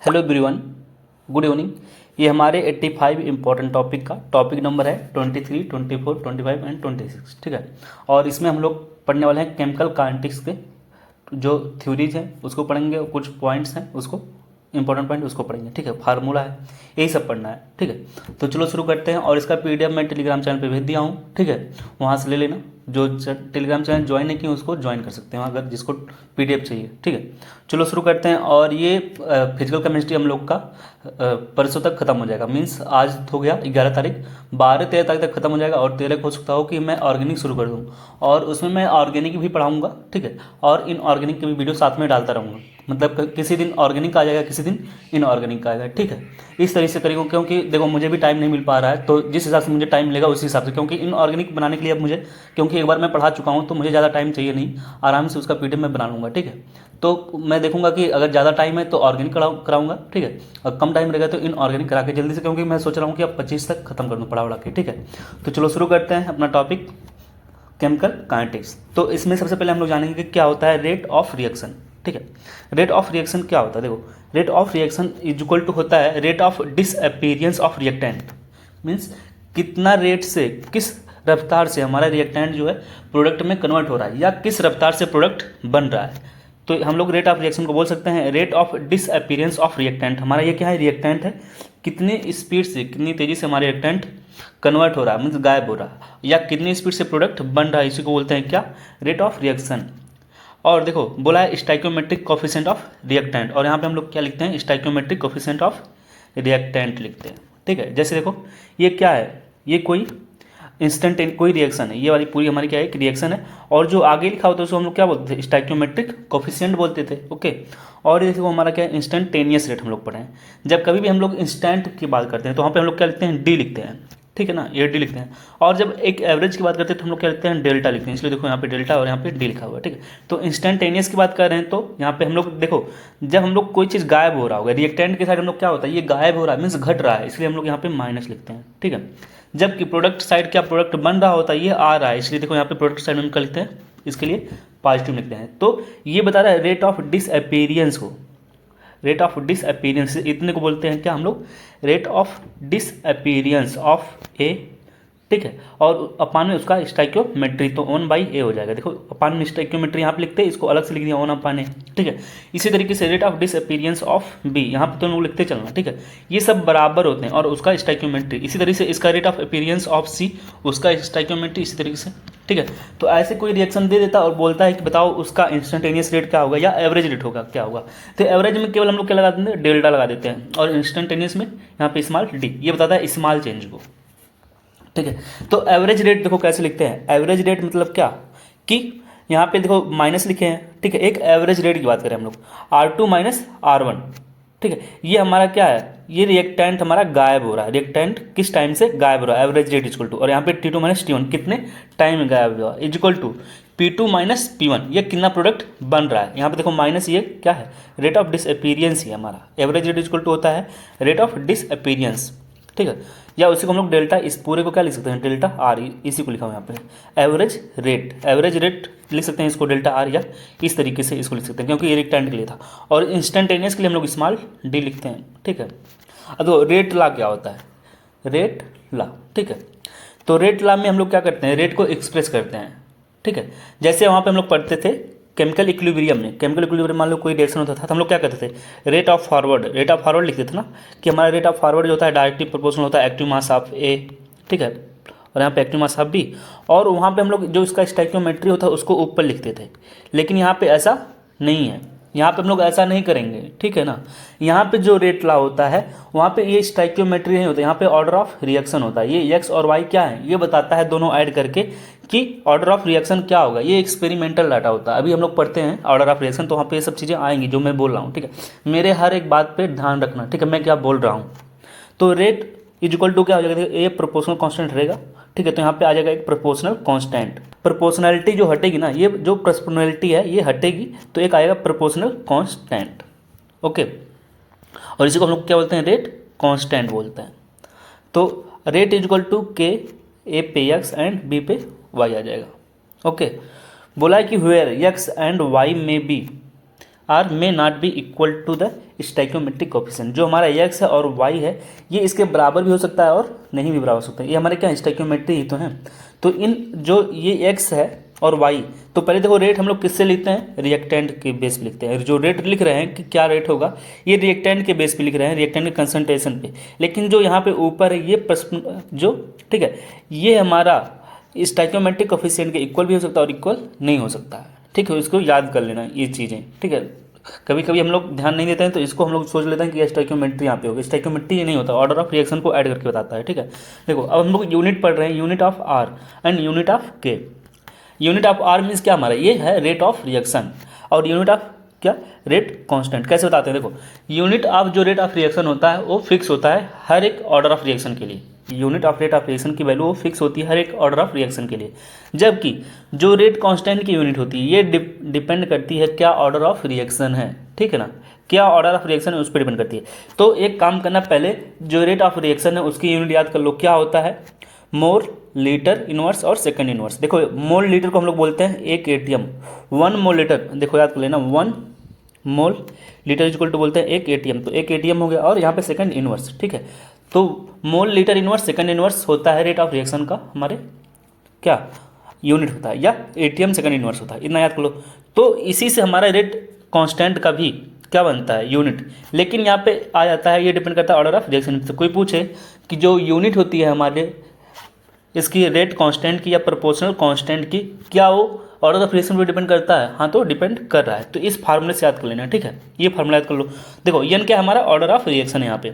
Hello everyone, good evening. ये हमारे 85 important topic का टॉपिक नंबर है 23, 24, 25 एंड 26, ठीक है। और इसमें हम लोग पढ़ने वाले हैं केमिकल काइनेटिक्स के जो थ्योरीज हैं उसको पढ़ेंगे, कुछ पॉइंट्स हैं उसको इंपॉर्टेंट पॉइंट उसको पढ़ेंगे, ठीक है। फार्मूला है, यही सब पढ़ना है, ठीक है। तो चलो शुरू करते हैं। और इसका पीडीएफ मैं टेलीग्राम चैनल पे भेज दिया हूँ, ठीक है। वहाँ से ले लेना, जो टेलीग्राम चैनल ज्वाइन नहीं किए उसको ज्वाइन कर सकते हैं अगर जिसको पीडीएफ चाहिए, ठीक है। चलो शुरू करते हैं। और ये फिजिकल केमिस्ट्री हम लोग का परसों तक खत्म हो जाएगा, मीन्स आज हो गया 11 तारीख, 12-13 तारीख तक खत्म हो जाएगा। और 13 को हो सकता हो कि मैं ऑर्गेनिक शुरू कर दूँ, और उसमें मैं ऑर्गेनिक भी पढ़ाऊँगा, ठीक है। और इनऑर्गेनिक के भी वीडियो साथ में डालता रहूँगा, मतलब किसी दिन ऑर्गेनिक आ जाएगा, किसी दिन इनऑर्गेनिक आएगा, ठीक है। इस तरीके से करेंगे, क्योंकि देखो मुझे भी टाइम नहीं मिल पा रहा है, तो जिस हिसाब से मुझे टाइम मिलेगा उसी हिसाब से, क्योंकि इनऑर्गेनिक बनाने के लिए अब मुझे, क्योंकि एक बार मैं पढ़ा चुका हूँ तो मुझे ज़्यादा टाइम चाहिए नहीं, आराम से उसका पीडीएफ मैं बना लूँगा, ठीक है। तो मैं देखूंगा कि अगर ज़्यादा टाइम है तो ऑर्गेनिक कराऊंगा, ठीक है। और कम टाइम रहेगा तो इनऑर्गेनिक करा के जल्दी से, क्योंकि मैं सोच रहा हूँ कि अब 25 तक खत्म कर दूँ पढ़ा वढ़ा के, ठीक है। तो चलो शुरू करते हैं अपना टॉपिक केमिकल काइनेटिक्स। तो इसमें सबसे पहले हम लोग जानेंगे कि क्या होता है रेट ऑफ रिएक्शन, ठीक है। रेट ऑफ रिएक्शन क्या होता है, देखो rate of reaction is equal to होता है rate of disappearance of reactant. Means कितना रेट से, किस रफ्तार से हमारा रिएक्टेंट जो है प्रोडक्ट में कन्वर्ट हो रहा है, या किस रफ्तार से प्रोडक्ट बन रहा है। तो हम लोग रेट ऑफ रिएक्शन को बोल सकते हैं rate of disappearance of reactant. हमारा ये क्या है, रिएक्टेंट है, कितनी स्पीड से, कितनी तेजी से हमारा रिएक्टेंट कन्वर्ट हो रहा है, मीन्स गायब हो रहा है, या कितनी स्पीड से प्रोडक्ट बन रहा है, इसी को बोलते हैं क्या, रेट ऑफ रिएक्शन। और देखो बोला है स्टाइक्योमेट्रिक कोफिशिएंट ऑफ रिएक्टेंट, और यहाँ पे हम लोग क्या लिखते हैं, स्टाइक्योमेट्रिक कोफिशिएंट ऑफ रिएक्टेंट लिखते हैं, ठीक है। जैसे देखो ये क्या है, ये कोई इंस्टेंट कोई रिएक्शन है, ये वाली पूरी हमारी क्या है, एक रिएक्शन है। और जो आगे लिखा होता है उसको हम लोग क्या बोलते थे, स्टाइक्योमेट्रिक कोफिशिएंट बोलते थे, ओके। और ये देखो हमारा क्या है, इंस्टेंटेनियस रेट हम लोग पढ़े हैं। जब कभी भी हम लोग इंस्टेंट की बात करते हैं तो वहाँ पे हम लोग क्या लिखते हैं, डी लिखते हैं, ठीक है ना, ये डी लिखते हैं। और जब एक एवरेज की बात करते हैं तो हम लोग क्या लिखते हैं, डेल्टा लिखते हैं। इसलिए देखो यहाँ पे डेल्टा और यहाँ पे डी लिखा हुआ है, ठीक है। तो इंस्टेंटेनियस की बात कर रहे हैं तो यहाँ पे हम लोग देखो, जब हम लोग कोई चीज़ गायब हो रहा होगा रिएक्टेंट के साइड हम लोग क्या होता है, ये गायब हो रहा है मीन्स घट रहा है, इसलिए हम लोग यहाँ पे माइनस लिखते हैं, ठीक है। जबकि प्रोडक्ट साइड क्या, प्रोडक्ट बन रहा होता है, ये आ रहा है, इसलिए देखो यहाँ पे प्रोडक्ट साइड में हम क्या लिखते हैं, इसके लिए पॉजिटिव लिखते हैं। तो ये बता रहा है रेट ऑफ डिसअपीयरेंस को, रेट ऑफ डिसअपीयरेंस इतने को बोलते हैं क्या हम लोग, रेट ऑफ डिसअपीयरेंस ऑफ ए, ठीक है। और अपान में उसका स्टाइक्योमेट्री, तो 1/a हो जाएगा। देखो अपान में स्टाइक्योमेट्री यहाँ पे लिखते हैं, इसको अलग से लिख दिया 1/a, ठीक है। इसी तरीके से rate of disappearance of B, यहाँ पे तो लोग लिखते चलना, ठीक है। ये सब बराबर होते हैं, और उसका स्टाइक्योमेट्री इसी तरीके से, इसका रेट ऑफ अपीयरेंस ऑफ सी, उसका स्टाइक्योमेट्री इसी तरीके से, ठीक है। तो ऐसे कोई रिएक्शन दे देता और बोलता है कि बताओ उसका इंस्टेंटेनियस रेट क्या होगा या एवरेज रेट होगा, क्या होगा। तो एवरेज में केवल हम लोग क्या लगा देते हैं, डेल्टा लगा देते हैं, और इंस्टेंटेनियस में यहाँ पे स्मॉल डी, ये बताता है स्मॉल चेंज को, ठीक है। तो एवरेज रेट देखो कैसे लिखते हैं, एवरेज रेट मतलब क्या, कि यहाँ पे देखो माइनस लिखे हैं, ठीक है। एक एवरेज रेट की बात करें हम लोग, R2 माइनस R1, ठीक है। ये हमारा क्या है, ये रिएक्टेंट हमारा गायब हो रहा है, रिएक्टेंट किस टाइम से गायब हो रहा है, एवरेज रेट इक्वल टू, और यहाँ पे T2 माइनस T1 कितने टाइम में गायब हुआ, equal to P2 minus P1, ये कितना प्रोडक्ट बन रहा है। यहाँ पे देखो माइनस, ये क्या है, रेट ऑफ डिसअपीयरेंस ही हमारा, एवरेज रेट इक्वल टू होता है रेट ऑफ डिसअपीयरेंस, ठीक है। या उसी को हम लोग डेल्टा, इस पूरे को क्या लिख सकते हैं, डेल्टा आर, इसी को लिखा हुआ यहाँ पे एवरेज रेट, एवरेज रेट लिख सकते हैं इसको डेल्टा आर, या इस तरीके से इसको लिख सकते हैं, क्योंकि ये रिएक्टेंट के लिए था। और इंस्टेंटेनियस के लिए हम लोग स्मॉल डी लिखते हैं, ठीक है। अब तो रेट ला क्या होता है, रेट ला, ठीक है। तो रेट ला में हम लोग क्या करते हैं, रेट को एक्सप्रेस करते हैं, ठीक है। जैसे वहाँ पर हम लोग पढ़ते थे केमिकल इक्विलिब्रियम में, केमिकल इक्विलिब्रियम मान लो कोई रिएक्शन होता था तो हम लोग क्या करते थे, rate of forward, rate of forward लिखते थे ना, कि हमारा रेट ऑफ फॉरवर्ड जो होता है डायरेक्टली प्रोपोर्शनल होता है एक्टिव मास ऑफ ए, ठीक है, और यहाँ पे एक्टिव मास ऑफ बी। और वहाँ पे हम लोग जो इसका स्टाइक्योमेट्री होता है उसको ऊपर लिखते थे, लेकिन यहाँ पे ऐसा नहीं है, यहाँ पे हम लोग ऐसा नहीं करेंगे, ठीक है ना। यहाँ पे जो रेट ला होता है वहाँ पे ये स्टाइक्योमेट्री नहीं होता, यहाँ पे ऑर्डर ऑफ रिएक्शन होता है। ये एक्स और वाई क्या है, ये बताता है दोनों ऐड करके कि ऑर्डर ऑफ रिएक्शन क्या होगा। ये एक्सपेरिमेंटल डाटा होता है, अभी हम लोग पढ़ते हैं ऑर्डर ऑफ रिएक्शन, तो वहाँ पे ये सब चीज़ें आएंगी जो मैं बोल रहा हूँ, ठीक है। मेरे हर एक बात पे ध्यान रखना, ठीक है, मैं क्या बोल रहा हूँ। तो रेट इज इक्वल टू क्या हो जाएगा, ये प्रोपोर्शनल कांस्टेंट रहेगा, ठीक है। तो यहाँ पे आ जाएगा एक प्रोपोर्शनल कांस्टेंट, प्रोपोर्शनैलिटी जो हटेगी ना, ये जो प्रोपोर्शनैलिटी है ये हटेगी, तो एक आएगा प्रोपोर्शनल कांस्टेंट, ओके। और इसी को हम लोग क्या बोलते हैं, रेट कांस्टेंट बोलते हैं। तो rate is equal to k, A पे एक्स एंड बी पे वाई आ जाएगा, ओके। बोला है कि where x and y may be or may not be equal to the stoichiometric coefficient. जो हमारा एक्स है और वाई है ये इसके बराबर भी हो सकता है और नहीं भी बराबर हो सकता है, ये हमारे क्या स्टाइकियोमेट्री ही तो हैं। तो इन जो ये एक्स है और वाई, तो पहले देखो रेट हम लोग किससे लिखते हैं, रिएक्टेंट के बेस पे लिखते हैं। जो रेट लिख रहे हैं कि क्या रेट होगा, ये रिएक्टेंट के बेस पे लिख रहे हैं, रिएक्टेंट के कंसंट्रेशन पे। लेकिन जो यहाँ पे ऊपर है ये प्रश्न जो ठीक है, ये हमारा स्टाइकियोमेट्रिक कोफिशिएंट के इक्वल भी हो सकता है और इक्वल नहीं हो सकता है। ठीक है, इसको याद कर लेना ये चीज़ें। ठीक है, कभी कभी हम लोग ध्यान नहीं देते हैं तो इसको हम लोग सोच लेते हैं कि स्टाइकियोमेट्री यहाँ पे होगी। स्टाइकियोमेट्री ये नहीं होता, ऑर्डर ऑफ रिएक्शन को ऐड करके बताता है। ठीक है, देखो अब हम लोग यूनिट पढ़ रहे हैं, unit of r and unit of k. Unit of r means क्या, हमारा ये है रेट ऑफ रिएक्शन, और यूनिट ऑफ क्या, रेट कांस्टेंट। कैसे बताते हैं, देखो यूनिट ऑफ जो रेट ऑफ रिएक्शन होता है वो फिक्स होता है हर एक ऑर्डर ऑफ रिएक्शन के लिए। Unit of rate of reaction की वैल्यू वो फिक्स होती है हर एक ऑर्डर ऑफ रिएक्शन के लिए, जबकि जो रेट कांस्टेंट की यूनिट होती है ये डिपेंड करती है क्या ऑर्डर ऑफ रिएक्शन है। ठीक है ना, क्या ऑर्डर ऑफ रिएक्शन है उस पर डिपेंड करती है। तो एक काम करना, पहले जो रेट ऑफ रिएक्शन है उसकी यूनिट याद कर लो, क्या होता है, मोल लीटर इनवर्स और सेकंड इनवर्स। देखो मोल लीटर को हम लोग बोलते हैं एक एटीएम, 1 मोल लीटर, देखो याद कर लेना 1 मोल लीटर इक्वल टू बोलते हैं एक एटीएम, तो एक एटीएम हो गया, और यहाँ पे सेकंड इनवर्स। ठीक है, तो मोल लीटर इनवर्स सेकंड इनवर्स होता है रेट ऑफ रिएक्शन का हमारे क्या यूनिट होता है, या एटीएम सेकंड इनवर्स होता है, इतना याद कर लो। तो इसी से हमारा रेट कांस्टेंट का भी क्या बनता है, यूनिट। लेकिन यहाँ पे आ जाता है, ये डिपेंड करता है ऑर्डर ऑफ रिएक्शन। तो कोई पूछे कि जो यूनिट होती है हमारे इसकी रेट कांस्टेंट की या प्रोपोर्शनल कांस्टेंट की, क्या वो ऑर्डर ऑफ रिएक्शन पे डिपेंड करता है, हाँ तो डिपेंड कर रहा है। तो इस फार्मूले से याद कर लेना। ठीक है, ये फार्मूला याद कर लो। देखो एन क्या हमारा ऑर्डर ऑफ रिएक्शन है। यहाँ पे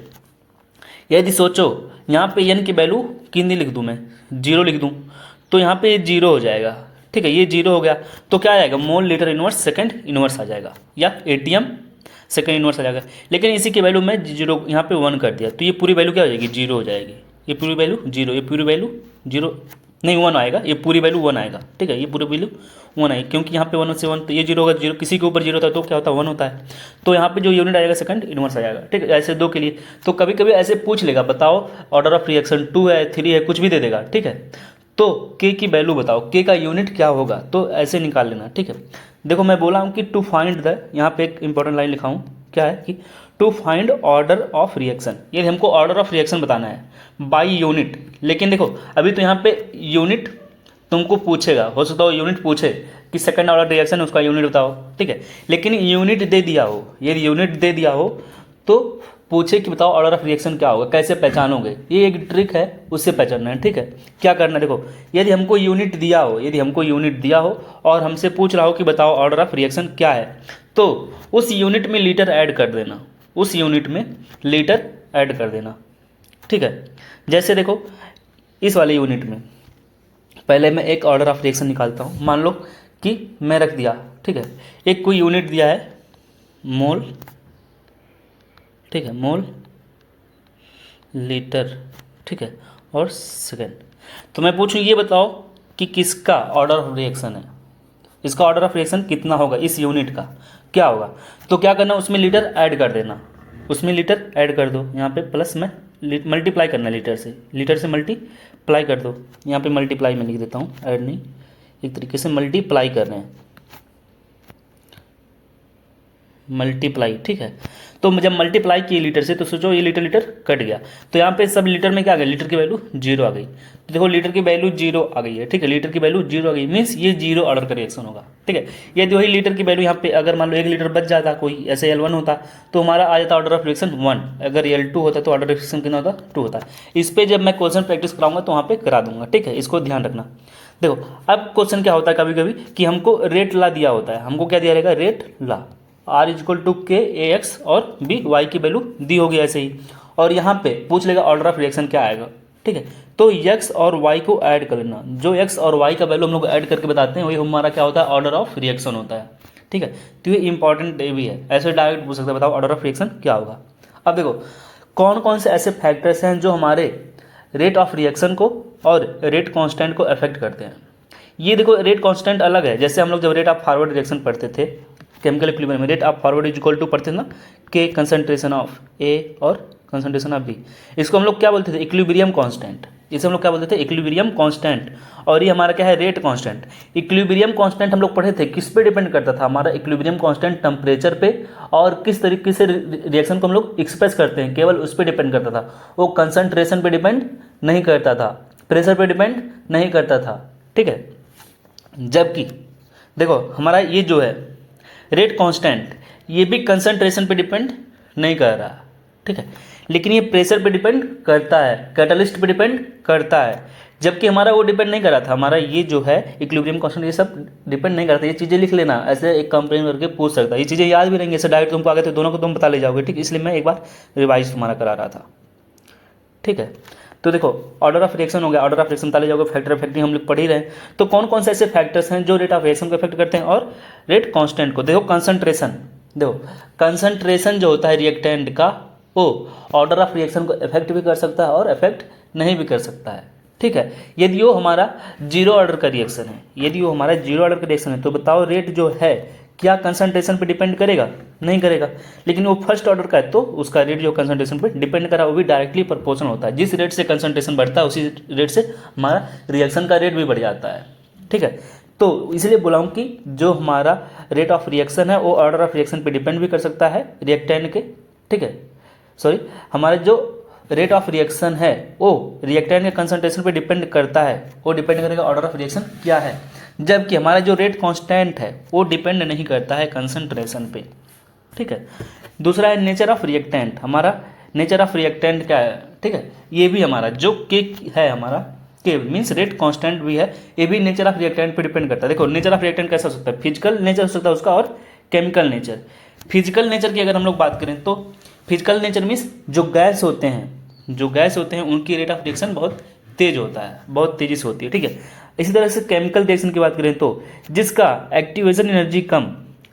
यदि सोचो यहाँ पे एन की वैल्यू कितनी लिख दूँ मैं, 0 लिख दूँ, तो यहाँ पे 0 हो जाएगा। ठीक है, ये 0 हो गया तो क्या आ जाएगा, mole litre inverse second inverse आ जाएगा, या एटीएम सेकंड इनवर्स आ जाएगा। लेकिन इसी की वैल्यू मैं 0 यहाँ पे 1 कर दिया, तो ये पूरी वैल्यू क्या हो जाएगी, 0 हो जाएगी। ये पूरी वैल्यू 0, ये पूरी वैल्यू 0 नहीं 1 आएगा, ये पूरी वैल्यू 1 आएगा। ठीक है, ये पूरी वैल्यू 1 आएगी, क्योंकि यहाँ पे 1 से 1 तो ये 0 होगा, 0 किसी के ऊपर 0 होता है तो क्या होता है 1 होता है। तो यहाँ पे जो यूनिट आएगा सेकंड इनवर्स आ जाएगा। ठीक है, ऐसे 2 के लिए। तो कभी कभी ऐसे पूछ लेगा, बताओ ऑर्डर ऑफ रिएक्शन 2 है 3 है, कुछ भी दे देगा। ठीक है, तो के की वैल्यू बताओ, के का यूनिट क्या होगा, तो ऐसे निकाल लेना। ठीक है, देखो मैं बोला हूँ कि टू फाइंड द, यहाँ पे एक इंपॉर्टेंट लाइन लिखा हूँ, क्या है कि to find order of reaction, ये हमको ऑर्डर ऑफ रिएक्शन बताना है बाई यूनिट। लेकिन देखो अभी तो यहाँ पे यूनिट तुमको पूछेगा, हो सकता हो यूनिट पूछे कि सेकंड ऑर्डर रिएक्शन उसका यूनिट बताओ। ठीक है, लेकिन यूनिट दे दिया हो, यदि यूनिट दे दिया हो तो पूछे कि बताओ ऑर्डर ऑफ रिएक्शन क्या होगा, कैसे पहचानोगे, ये एक ट्रिक है, उससे पहचानना है। ठीक है, क्या करना है, देखो यदि हमको यूनिट दिया हो, यदि हमको यूनिट दिया हो और हमसे पूछ रहा हो कि बताओ ऑर्डर ऑफ रिएक्शन क्या है, तो उस यूनिट में लीटर ऐड कर देना, उस यूनिट में लीटर ऐड कर देना। ठीक है, जैसे देखो इस वाले यूनिट में पहले मैं एक ऑर्डर ऑफ रिएक्शन निकालता हूँ। मान लो कि मैं रख दिया, ठीक है, एक कोई यूनिट दिया है मोल, ठीक है, मोल लीटर, ठीक है, और सेकेंड। तो मैं पूछूं ये बताओ कि किसका ऑर्डर ऑफ रिएक्शन है, इसका ऑर्डर ऑफ रिएक्शन कितना होगा, इस यूनिट का क्या होगा। तो क्या करना, उसमें लीटर ऐड कर देना, उसमें लीटर ऐड कर दो। यहाँ पे प्लस में मल्टीप्लाई करना है लीटर से मल्टीप्लाई कर दो। यहाँ पे मल्टीप्लाई में लिख देता हूँ, ऐड नहीं, एक तरीके से मल्टीप्लाई कर रहे हैं, मल्टीप्लाई। ठीक है, तो जब मल्टीप्लाई किए लीटर से तो सोचो ये लीटर लीटर कट गया, तो यहाँ पे सब लीटर में क्या आ गया, लीटर की वैल्यू 0 आ गई। तो देखो लीटर की वैल्यू 0 आ गई है। ठीक है, लीटर की वैल्यू 0 आ गई, मीन्स ये 0 ऑर्डर का रिएक्शन होगा। ठीक है, यदि वही लीटर की वैल्यू यहाँ पे अगर मान लो 1 लीटर बच जाता, कोई ऐसे L1 होता तो हमारा आ जाता ऑर्डर ऑफ रिएक्शन 1, अगर L2 होता तो ऑर्डर ऑफ रिएक्शन कितना होता, 2 होता। इस पर जब मैं क्वेश्चन प्रैक्टिस कराऊंगा तो वहाँ पे करा दूंगा। ठीक है, इसको ध्यान रखना। देखो अब क्वेश्चन क्या होता है, कभी कभी कि हमको रेट ला दिया होता है, हमको क्या दिया रहेगा, rate law r equal to k A x और बी वाई की वैल्यू दी होगी ऐसे ही, और यहाँ पे पूछ लेगा ऑर्डर ऑफ रिएक्शन क्या आएगा। ठीक है, तो एक्स और वाई को ऐड कर लेना, जो एक्स और वाई का वैल्यू हम लोग ऐड करके बताते हैं वही हमारा क्या होता है, ऑर्डर ऑफ रिएक्शन होता है। ठीक है, तो ये इंपॉर्टेंट भी है, ऐसे डायरेक्ट पूछ सकते हैं बताओ ऑर्डर ऑफ रिएक्शन क्या होगा। अब देखो कौन कौन से ऐसे फैक्टर्स हैं जो हमारे रेट ऑफ रिएक्शन को और रेट कॉन्स्टेंट को अफेक्ट करते हैं। ये देखो रेट कॉन्स्टेंट अलग है, जैसे हम लोग जब रेट ऑफ फॉरवर्ड रिएक्शन पढ़ते थे केमिकल इक्विलिब्रियम में, rate of forward is equal to पढ़ते थे ना, के कंसंट्रेशन ऑफ ए और कंसंट्रेशन ऑफ बी, इसको हम लोग क्या बोलते थे, इक्विलिब्रियम कांस्टेंट। इसे हम लोग क्या बोलते थे, इक्विलिब्रियम कांस्टेंट। और ये हमारा क्या है, रेट कांस्टेंट। इक्विलिब्रियम कांस्टेंट हम लोग पढ़े थे, किस पे डिपेंड करता था, हमारा इक्विलिब्रियम कांस्टेंट टेम्परेचर पे, और किस तरीके से रिएक्शन को हम लोग एक्सप्रेस करते हैं केवल उस पर डिपेंड करता था। वो कंसंट्रेशन पे डिपेंड नहीं करता था, प्रेशर पे डिपेंड नहीं करता था, ठीक है। जबकि देखो हमारा ये जो है रेट कांस्टेंट, ये भी कंसंट्रेशन पे डिपेंड नहीं कर रहा, ठीक है, लेकिन ये प्रेशर पे डिपेंड करता है, कैटलिस्ट पे डिपेंड करता है। जबकि हमारा वो डिपेंड नहीं कर रहा था, हमारा ये जो है इक्विलिब्रियम कांस्टेंट ये सब डिपेंड नहीं करता। ये चीज़ें लिख लेना, ऐसे एक कंपेयर करके पूछ सकता है, ये चीज़ें याद भी रहेंगी, ऐसे डायरेक्ट तुमको आगे तो दोनों को तुम बता ले जाओगे, ठीक। इसलिए मैं एक बार रिवाइज तुम्हारा करा रहा था, ठीक है। तो देखो ऑर्डर ऑफ रिएक्शन हो गया, ऑर्डर ऑफ रिएक्शन ताले जाओगे, फैक्टर ऑफ फैक्टरिंग हम लोग पढ़ ही रहे हैं। तो कौन कौन से ऐसे फैक्टर्स हैं जो रेट ऑफ रिएक्शन को इफेक्ट करते हैं और रेट कांस्टेंट को। देखो कंसंट्रेशन, देखो कंसंट्रेशन जो होता है रिएक्टेंट का, वो ऑर्डर ऑफ रिएक्शन को इफेक्ट भी कर सकता है और इफेक्ट नहीं भी कर सकता है, ठीक है। यदि वो हमारा जीरो ऑर्डर का रिएक्शन है, यदि वो हमारा जीरो ऑर्डर का रिएक्शन है, तो बताओ रेट जो है क्या कंसंट्रेशन पे डिपेंड करेगा, नहीं करेगा। लेकिन वो फर्स्ट ऑर्डर का है तो उसका रेट जो कंसंट्रेशन पे डिपेंड करा, वो भी डायरेक्टली प्रोपोर्शनल होता है। जिस रेट से कंसंट्रेशन बढ़ता है उसी रेट से हमारा रिएक्शन का रेट भी बढ़ जाता है, ठीक है। तो इसलिए बोला हूँ कि जो हमारा रेट ऑफ रिएक्शन है वो ऑर्डर ऑफ रिएक्शन पे डिपेंड भी कर सकता है रिएक्टेंट के, ठीक है। सॉरी, हमारा जो रेट ऑफ रिएक्शन है वो रिएक्टेंट के कंसंट्रेशन पे डिपेंड करता है, वो डिपेंड करेगा ऑर्डर ऑफ रिएक्शन क्या है। जबकि हमारा जो रेट कांस्टेंट है वो डिपेंड नहीं करता है कंसंट्रेशन पे, ठीक है। दूसरा है नेचर ऑफ रिएक्टेंट, हमारा नेचर ऑफ रिएक्टेंट क्या है, ठीक है। ये भी हमारा जो के है, हमारा के मीन्स रेट कांस्टेंट भी है, ये भी नेचर ऑफ रिएक्टेंट पे डिपेंड करता है। देखो नेचर ऑफ रिएक्टेंट कैसा हो सकता है, फिजिकल नेचर हो सकता है उसका और केमिकल नेचर। फिजिकल नेचर की अगर हम लोग बात करें तो फिजिकल नेचर मीन्स जो गैस होते हैं, जो गैस होते हैं उनकी रेट ऑफ रिएक्शन बहुत तेज होता है, बहुत तेजी से होती है, ठीक है। इसी तरह से केमिकल रिएक्शन की बात करें तो जिसका एक्टिवेशन एनर्जी कम,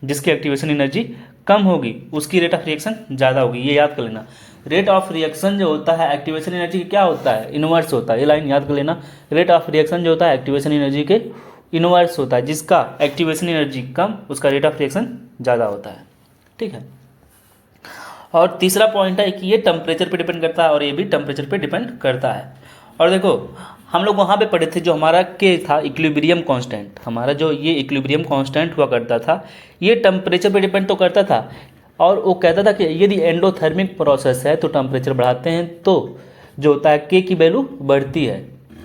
जिसकी एक्टिवेशन एनर्जी कम होगी उसकी रेट ऑफ रिएक्शन ज़्यादा होगी, ये याद कर लेना। रेट ऑफ रिएक्शन जो होता है एक्टिवेशन एनर्जी क्या होता है, इनवर्स होता है, ये लाइन याद कर लेना। रेट ऑफ रिएक्शन जो होता है एक्टिवेशन एनर्जी के इनवर्स होता है, जिसका एक्टिवेशन एनर्जी कम उसका रेट ऑफ रिएक्शन ज़्यादा होता है, ठीक है। और तीसरा पॉइंट है कि ये टेम्परेचर पे डिपेंड करता है और ये भी टेम्परेचर पे डिपेंड करता है। और देखो हम लोग वहाँ पे पढ़े थे जो हमारा के था इक्विलिब्रियम कांस्टेंट, हमारा जो ये इक्विलिब्रियम कांस्टेंट हुआ करता था ये टेम्परेचर पे डिपेंड तो करता था, और वो कहता था कि यदि एंडोथर्मिक प्रोसेस है तो टेम्परेचर बढ़ाते हैं तो जो होता है के की वैल्यू बढ़ती है,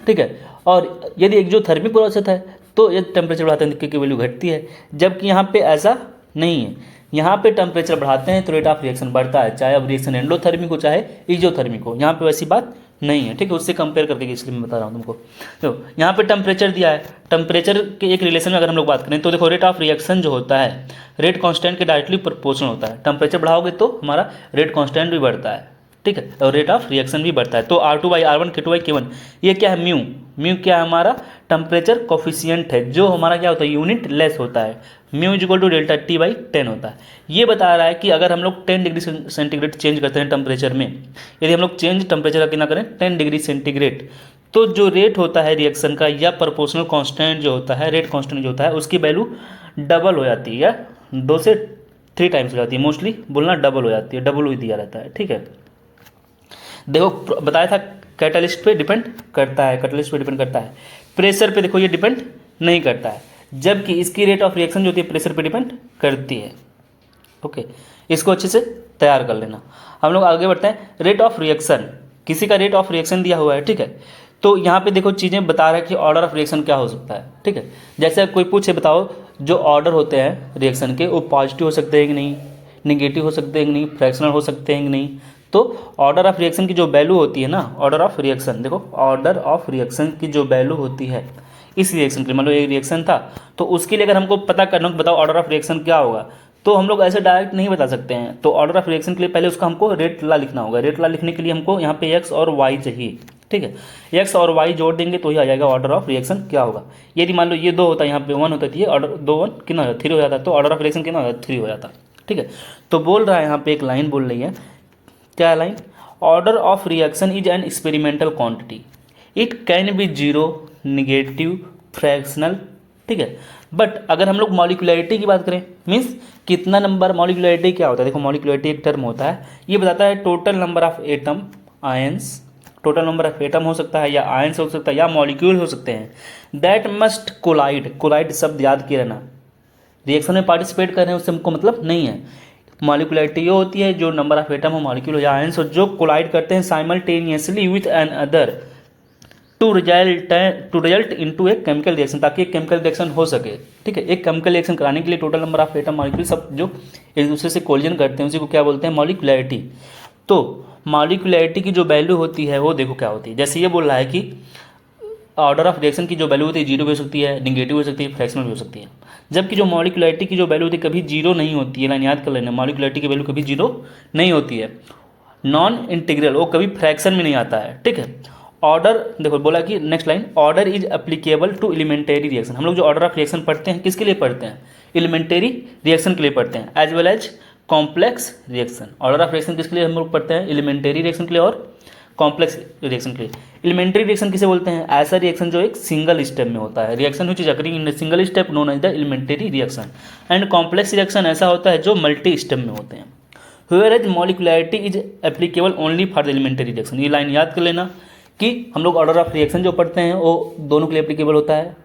ठीक है। और यदि एक्सोथर्मिक प्रोसेस है तो यदि टेम्परेचर बढ़ाते हैं तो के की वैल्यू घटती है। जबकि यहाँ पे ऐसा नहीं है, यहाँ पे टेम्परेचर बढ़ाते हैं तो रेट ऑफ रिएक्शन बढ़ता है, चाहे अब रिएक्शन एंडोथर्मिक हो चाहे एक्सोथर्मिक हो, यहाँ पे वैसी बात नहीं है, ठीक है। उससे कंपेयर करके इसलिए मैं बता रहा हूँ तुमको। तो यहाँ पे टेम्परेचर दिया है, टेम्परेचर के एक रिलेशन में अगर हम लोग बात करें तो देखो रेट ऑफ रिएक्शन जो होता है रेट कांस्टेंट के डायरेक्टली प्रोपोर्शनल होता है। टेम्परेचर बढ़ाओगे तो हमारा रेट कांस्टेंट भी बढ़ता है, ठीक है, और रेट ऑफ रिएक्शन भी बढ़ता है। तो R2/R1 K2/K1 ये क्या है, म्यू, म्यू क्या है हमारा टेम्परेचर कोफिशिएंट है, जो हमारा क्या होता है यूनिट लेस होता है, mu is equal to delta T/10 होता है। ये बता रहा है कि अगर हम लोग 10 डिग्री सेंटीग्रेड चेंज करते हैं टेम्परेचर में, यदि हम लोग चेंज टेम्परेचर का कितना करें 10 डिग्री सेंटीग्रेड, तो जो रेट होता है रिएक्शन का या प्रोपोर्शनल कांस्टेंट जो होता है, रेट कांस्टेंट जो होता है उसकी वैल्यू डबल हो जाती है या 2 से 3 टाइम्स हो जाती है, मोस्टली बोलना डबल हो जाती है, डबल ही दिया रहता है, ठीक है। देखो बताया था कैटलिस्ट पे डिपेंड करता है, कैटलिस्ट पे डिपेंड करता है, प्रेशर पे देखो ये डिपेंड नहीं करता है, जबकि इसकी रेट ऑफ रिएक्शन जो होती है प्रेशर पे डिपेंड करती है, ओके। इसको अच्छे से तैयार कर लेना। हम लोग आगे बढ़ते हैं। रेट ऑफ रिएक्शन, किसी का रेट ऑफ रिएक्शन दिया हुआ है, ठीक है, तो यहाँ पे देखो चीज़ें बता रहा है कि ऑर्डर ऑफ रिएक्शन क्या हो सकता है, ठीक है। जैसे कोई पूछे बताओ जो ऑर्डर होते हैं रिएक्शन के वो पॉजिटिव हो सकते हैं कि नहीं, निगेटिव हो सकते हैं कि नहीं, फ्रैक्शनल हो सकते हैं कि नहीं। तो ऑर्डर ऑफ रिएक्शन की जो वैल्यू होती है ना, ऑर्डर ऑफ रिएक्शन, देखो ऑर्डर ऑफ रिएक्शन की जो वैल्यू होती है इस रिएक्शन के लिए, मान लो एक रिएक्शन था तो उसके लिए अगर हमको पता करना हो बताओ ऑर्डर ऑफ रिएक्शन क्या होगा, तो हम लोग ऐसे डायरेक्ट नहीं बता सकते हैं। तो ऑर्डर ऑफ रिएक्शन के लिए पहले उसका हमको रेट ला लिखना होगा। रेट ला लिखने के लिए हमको यहाँ पे एक्स और वाई चाहिए, ठीक है। एक्स और वाई जोड़ देंगे तो ही आ जाएगा ऑर्डर ऑफ रिएक्शन क्या होगा। यदि मान लो ये 2 होता है, यहाँ पे 1 होता है, ऑर्डर 2 1 कितना हो जाता, 3 हो जाता, तो ऑर्डर ऑफ रिएक्शन कितना हो जाता, 3 हो जाता, ठीक है। तो बोल रहा है यहाँ पे एक लाइन बोल रही है, क्या line, order of reaction is an experimental quantity, it can be zero, negative, fractional, ठीक है। बट अगर हम लोग मॉलिक्यूलरिटी की बात करें, मीन्स कितना नंबर, मॉलिक्यूलरिटी क्या होता है, देखो मॉलिक्यूलरिटी एक टर्म होता है, ये बताता है total number of atom, ions, total number of atom हो सकता है, या आयंस हो सकता है, या मॉलिक्यूल हो सकते हैं, दैट मस्ट कोलाइड। कोलाइड शब्द याद किए रहना, रिएक्शन में पार्टिसिपेट कर रहे हैं उससे हमको मतलब नहीं है। मॉलिकुलरिटी ये होती है जो नंबर ऑफ एटम हो, मॉलिक्यूल हो या आयंस हो, जो कोलाइड करते हैं simultaneously with another to result into a chemical reaction, ताकि एक केमिकल रिएक्शन हो सके। ठीक है, एक केमिकल रिएक्शन कराने के लिए total number of atom molecule सब जो एक दूसरे से कोलिजन करते हैं उसी को क्या बोलते हैं, मॉलिकुलरिटी। तो मॉलिकुलरिटी की जो वैल्यू होती है वो देखो क्या होती है। जैसे ये बोल रहा है कि ऑर्डर ऑफ रिएक्शन की जो वैल्यू होती है जीरो भी हो सकती है, निगेटिव हो सकती है, फ्रैक्शनल भी हो सकती है, जबकि जो मॉलिकुलरिटी की जो वैल्यू होती है कभी जीरो नहीं होती है। लाइन याद कर लेना, मॉलिकुलरिटी की वैल्यू कभी जीरो नहीं होती है। नॉन इंटीग्रल, वो कभी फ्रैक्शन में नहीं आता है। ठीक है, ऑर्डर देखो बोला कि next line, order is applicable to elementary reaction. हम लोग जो ऑर्डर ऑफ रिएक्शन पढ़ते हैं किसके लिए पढ़ते हैं, एलिमेंटरी रिएक्शन के लिए पढ़ते हैं, as well as complex reaction. Order of reaction किसके लिए हम लोग पढ़ते हैं, एलिमेंटरी रिएक्शन के लिए और कॉम्प्लेक्स रिएक्शन के लिए। एलिमेंटरी रिएक्शन किसे बोलते हैं, ऐसा रिएक्शन जो एक सिंगल स्टेप में होता है, reaction which is occurring in single step known as the elementary reaction. And complex reaction ऐसा होता है जो मल्टी स्टेप में होते हैं। Whereas molecularity is applicable only for the elementary reaction. ये लाइन याद कर लेना कि हम लोग ऑर्डर ऑफ रिएक्शन जो पढ़ते हैं वो दोनों के लिए एप्लीकेबल होता है,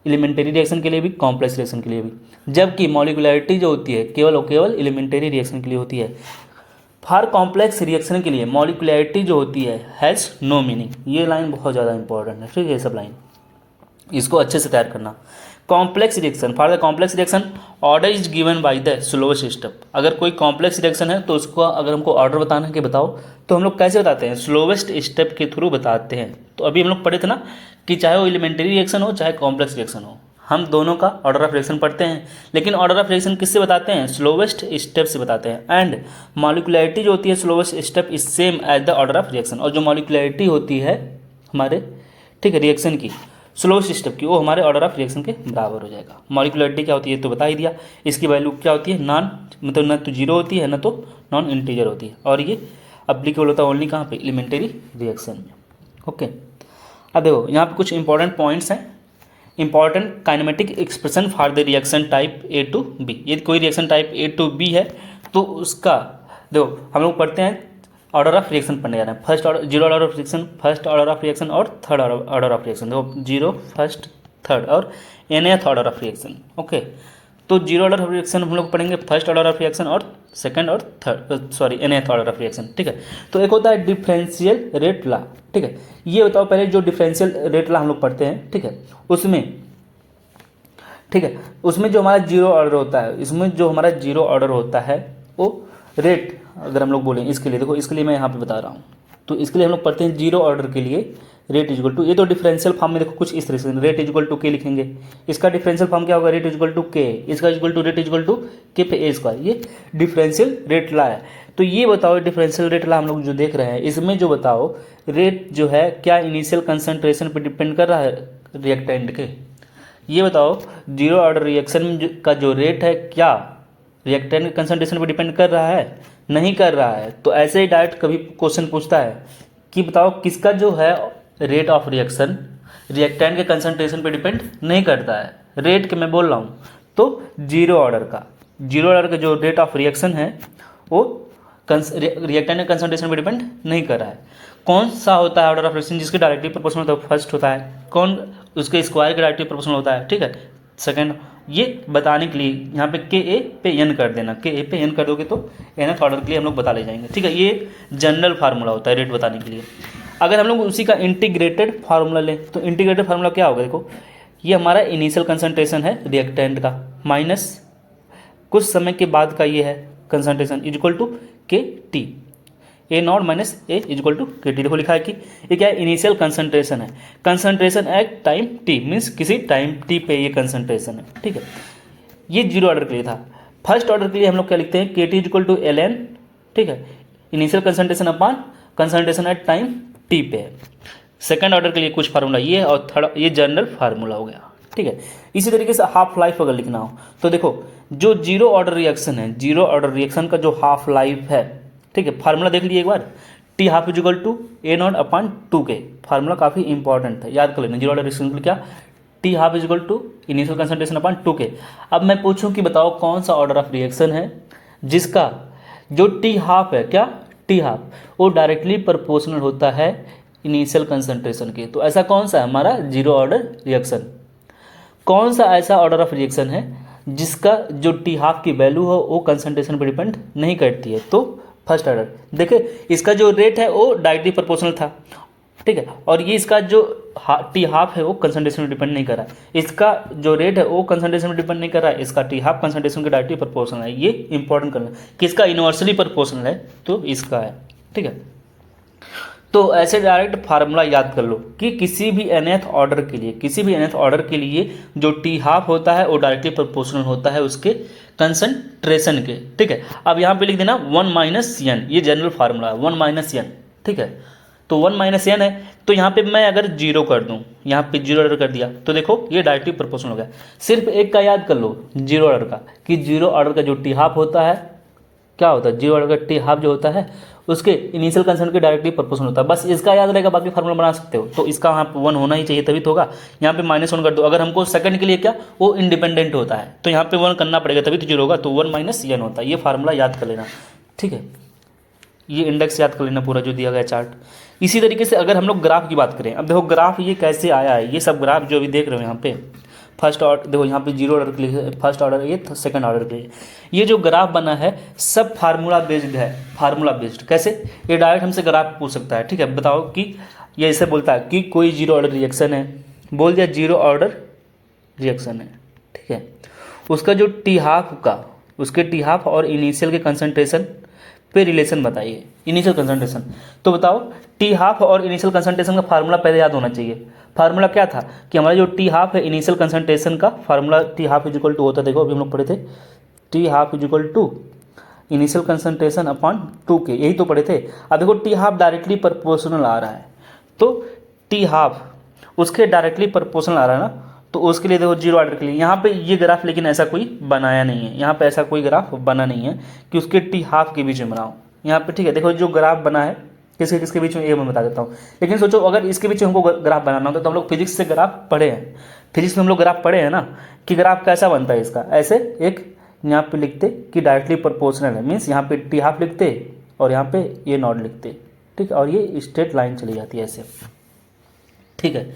एलिमेंटरी रिएक्शन के लिए भी, कॉम्प्लेक्स रिएक्शन के लिए भी, जबकि मॉलिकुलरिटी जो होती है केवल और केवल एलिमेंटरी रिएक्शन के लिए होती है। फॉर कॉम्प्लेक्स रिएक्शन के लिए मॉलिकुलरिटी जो होती है हैज़ नो मीनिंग। ये लाइन बहुत ज़्यादा इंपॉर्टेंट है। ठीक है, ये सब लाइन इसको अच्छे से तैयार करना। Complex reaction, for the complex reaction order is given by the slowest step. अगर कोई कॉम्प्लेक्स रिएक्शन है तो उसको अगर हमको ऑर्डर बताना है कि बताओ, तो हम लोग कैसे बताते हैं, स्लोवेस्ट स्टेप के थ्रू बताते हैं। तो अभी हम लोग पढ़े थे ना कि चाहे वो एलिमेंटरी रिएक्शन हो चाहे कॉम्प्लेक्स रिएक्शन हो, हम दोनों का ऑर्डर ऑफ रिएक्शन पढ़ते हैं, लेकिन ऑर्डर ऑफ रिएक्शन किससे बताते हैं, स्लोवेस्ट स्टेप से बताते हैं। एंड मॉलिकुलरिटी जो होती है slowest step is same as the order of reaction. और जो मॉलिकुलरिटी होती है हमारे, ठीक है, रिएक्शन की स्लोवेस्ट स्टेप की, वो हमारे ऑर्डर ऑफ रिएक्शन के बराबर हो जाएगा। मॉलिकुलरिटी क्या होती है तो बता ही दिया, इसकी वैल्यू क्या होती है, नॉन मतलब न तो जीरो होती है न तो नॉन इंटीजर होती है, और ये अप्लीकेबल होता है ओनली कहाँ पे, एलिमेंटरी रिएक्शन में। ओके, अब देखो यहाँ पे कुछ इंपॉर्टेंट पॉइंट्स हैं। Important kinematic expression for the reaction type A to B. यदि कोई reaction type A to B है तो उसका देखो हम लोग पढ़ते हैं ऑर्डर ऑफ रिएक्शन पढ़ने जा रहे हैं। First order, zero order of reaction, first order of reaction और थर्ड ऑर्डर ऑफ रिएक्शन। देखो जीरो, फर्स्ट, थर्ड और nth order of reaction. Okay, तो जीरो ऑर्डर ऑफ रिएक्शन हम लोग पढ़ेंगे फर्स्ट ऑर्डर ऑफ रिएक्शन और सेकंड और third, sorry nth order of reaction. ठीक है, तो एक होता है डिफरेंशियल रेट लॉ। ठीक है, ये बताओ पहले जो डिफरेंशियल रेट लॉ हम लोग पढ़ते हैं, ठीक है, उसमें, ठीक है, उसमें जो हमारा जीरो ऑर्डर होता है, इसमें जो हमारा जीरो ऑर्डर होता है वो रेट, अगर हम लोग बोलें इसके लिए, देखो इसके लिए मैं यहाँ पे बता रहा हूँ, तो इसके लिए हम लोग पढ़ते हैं जीरो ऑर्डर के लिए रेट इजल टू, ये तो डिफरेंशियल फॉर्म में देखो कुछ इस तरह से रेट इजल टू के लिखेंगे। इसका डिफरेंशियल फॉर्म क्या होगा, रेट इजल टू के, इसका equal to rate equal to k पे ए स्क्वायर। ये डिफरेंशियल रेट ला है। तो ये बताओ डिफरेंशियल रेट ला हम लोग जो देख रहे हैं इसमें जो बताओ रेट जो है क्या इनिशियल कंसंट्रेशन पर डिपेंड कर रहा है रिएक्टेंट के, ये बताओ जीरो ऑर्डर रिएक्शन का जो रेट है क्या रिएक्टेंट के कंसंट्रेशन पर डिपेंड कर रहा है, नहीं कर रहा है। तो ऐसे ही डायरेक्ट कभी क्वेश्चन पूछता है कि बताओ किसका जो है रेट ऑफ रिएक्शन रिएक्टेंट के कंसंट्रेशन पे डिपेंड नहीं करता है, रेट के मैं बोल रहा हूँ, तो जीरो ऑर्डर का जो रेट ऑफ रिएक्शन है वो रिएक्टेंट के कंसंट्रेशन पे डिपेंड नहीं कर रहा है। कौन सा होता है ऑर्डर ऑफ रिएक्शन जिसके डायरेक्टली प्रोपोर्शनल होता है, फर्स्ट होता है। कौन उसके स्क्वायर के डायरेक्टली प्रोपोर्शनल होता है, ठीक है, सेकंड। ये बताने के लिए यहाँ पे के ए पे एन कर देना, के ए पे एन कर दोगे तो nth ऑर्डर के लिए हम लोग बता ले जाएंगे। ठीक है, ये जनरल फार्मूला होता है रेट बताने के लिए। अगर हम लोग उसी का इंटीग्रेटेड फार्मूला लें तो इंटीग्रेटेड फार्मूला क्या होगा, देखो ये हमारा इनिशियल कंसंट्रेशन है रिएक्टेंट का माइनस कुछ समय के बाद का ये है concentration is equal to k t, A naught minus A is equal to k t. देखो लिखा है कि ये क्या है, इनिशियल कंसंट्रेशन है, concentration at time t means किसी टाइम टी पे ये कंसंट्रेशन है। ठीक है, ये जीरो ऑर्डर के लिए था। फर्स्ट ऑर्डर के लिए हम लोग क्या लिखते हैं, k t is equal to l n, ठीक है, initial concentration upon concentration at time t पे है। सेकंड ऑर्डर के लिए कुछ फार्मूला ये है और थर्ड ये जनरल फार्मूला हो गया। ठीक है, इसी तरीके से हाफ लाइफ अगर लिखना हो तो देखो जो जीरो ऑर्डर रिएक्शन है, जीरो ऑर्डर रिएक्शन का जो हाफ लाइफ है, ठीक है, फार्मूला देख लीजिए एक बार, T half is equal to A naught upon two K. Formula काफ़ी इंपॉर्टेंट है, याद कर लेना। जीरो ऑर्डर रिएक्शन के लिए क्या, t half is equal to initial concentration upon two k. अब मैं पूछूं कि बताओ कौन सा ऑर्डर ऑफ रिएक्शन है जिसका जो टी हाफ है, क्या टी हाफ, वो डायरेक्टली प्रोपोर्शनल होता है इनिशियल कंसंट्रेशन के। तो ऐसा कौन सा है हमारा जीरो ऑर्डर रिएक्शन? कौन सा ऐसा ऑर्डर ऑफ रिएक्शन है जिसका जो टी हाफ की वैल्यू हो वो कंसंट्रेशन पर डिपेंड नहीं करती है? तो फर्स्ट ऑर्डर। देखिए इसका जो रेट है वो डायरेक्टली प्रोपोर्शनल था, ठीक है, और ये इसका जो टी हाफ है वो कंसंट्रेशन में डिपेंड नहीं कर रहा है। इसका जो रेट है वो कंसंट्रेशन में डिपेंड नहीं कर रहा है, इसका टी हाफ कंसंट्रेशन के डायरेक्टली प्रोपोर्शनल है। ये इंपॉर्टेंट करना, किसका इनवर्सली प्रोपोर्शनल है? तो इसका है, ठीक है। तो ऐसे डायरेक्ट फार्मूला याद कर लो कि किसी भी nth ऑर्डर के लिए, किसी भी nth ऑर्डर के लिए जो टी हाफ होता है वो डायरेक्टली प्रोपोर्शनल होता है उसके कंसंट्रेशन के, ठीक है। अब यहाँ पे लिख देना 1 माइनस एन, ये जनरल फार्मूला है 1 माइनस एन, ठीक है। तो 1 माइनस एन है, तो यहाँ पे मैं अगर जीरो कर दूँ, यहाँ पे जीरो ऑर्डर कर दिया तो देखो ये डायरेक्टली प्रोपोर्शनल हो गया। सिर्फ एक का याद कर लो जीरो ऑर्डर का, कि जीरो ऑर्डर का जो टी हाफ होता है क्या होता है, जीरो ऑर्डर का टी हाफ जो होता है उसके इनिशियल कंसर्न के डायरेक्टली प्रोपोर्शनल होता है। बस इसका याद रहेगा, बाकी फार्मूला बना सकते हो। तो इसका यहाँ पे 1 होना ही चाहिए तभी तो होगा। यहाँ पे -1 कर दो, अगर हमको सेकंड के लिए क्या वो इंडिपेंडेंट होता है तो यहाँ पे 1 करना पड़ेगा तभी तो जीरो होगा, तो 1 माइनस एन होता है। ये फार्मूला याद कर लेना, ठीक है। ये इंडेक्स याद कर लेना पूरा जो दिया गया चार्ट। इसी तरीके से अगर हम लोग ग्राफ की बात करें, अब देखो ग्राफ ये कैसे आया है, ये सब ग्राफ जो अभी देख रहे हो यहाँ पे फर्स्ट ऑर्डर, देखो यहाँ पे जीरो ऑर्डर के लिए फर्स्ट ऑर्डर, ये सेकंड ऑर्डर के लिए ये जो ग्राफ बना है सब फार्मूला बेस्ड है। फार्मूला बेस्ड कैसे? ये डायरेक्ट हमसे ग्राफ पूछ सकता है, ठीक है। बताओ कि ये ऐसे बोलता है कि कोई जीरो ऑर्डर रिएक्शन है, बोल दिया जीरो ऑर्डर रिएक्शन है, ठीक है। उसका जो टी हाफ का, उसके टी हाफ और इनिशियल के कंसंट्रेशन पे रिलेशन बताइए, इनिशियल कंसंट्रेशन। तो बताओ टी हाफ और इनिशियल कंसंट्रेशन का फार्मूला पहले याद होना चाहिए। फार्मूला क्या था कि हमारा जो टी हाफ है इनिशियल कंसंट्रेशन का formula t half is equal to होता है, देखो अभी हम लोग पढ़े थे t half is equal to initial concentration upon 2 k, यही तो पढ़े थे। अब देखो टी हाफ डायरेक्टली प्रोपोर्शनल आ रहा है, तो टी हाफ उसके डायरेक्टली प्रोपोर्शनल आ रहा है ना, तो उसके लिए देखो जीरो ऑर्डर के लिए यहाँ पे ये ग्राफ लेकिन ऐसा कोई बनाया नहीं है, यहाँ पे ऐसा कोई ग्राफ बना नहीं है कि उसके टी हाफ के बीच में बनाओ यहाँ पे, ठीक है। देखो जो ग्राफ बना है किसके किसके बीच में ये मैं बता देता हूँ, लेकिन सोचो अगर इसके बीच में हमको ग्राफ बनाना होता तो हम लोग फिजिक्स से ग्राफ पढ़े हैं, फिजिक्स में हम लोग ग्राफ पढ़े हैं ना कि ग्राफ कैसा बनता है इसका, ऐसे एक यहाँ पे लिखते कि डायरेक्टली प्रोपोर्शनल है, मीन्स यहाँ पे टी हाफ लिखते और यहाँ पे ये नॉट लिखते, ठीक है, और ये स्ट्रेट लाइन चली जाती है ऐसे, ठीक है।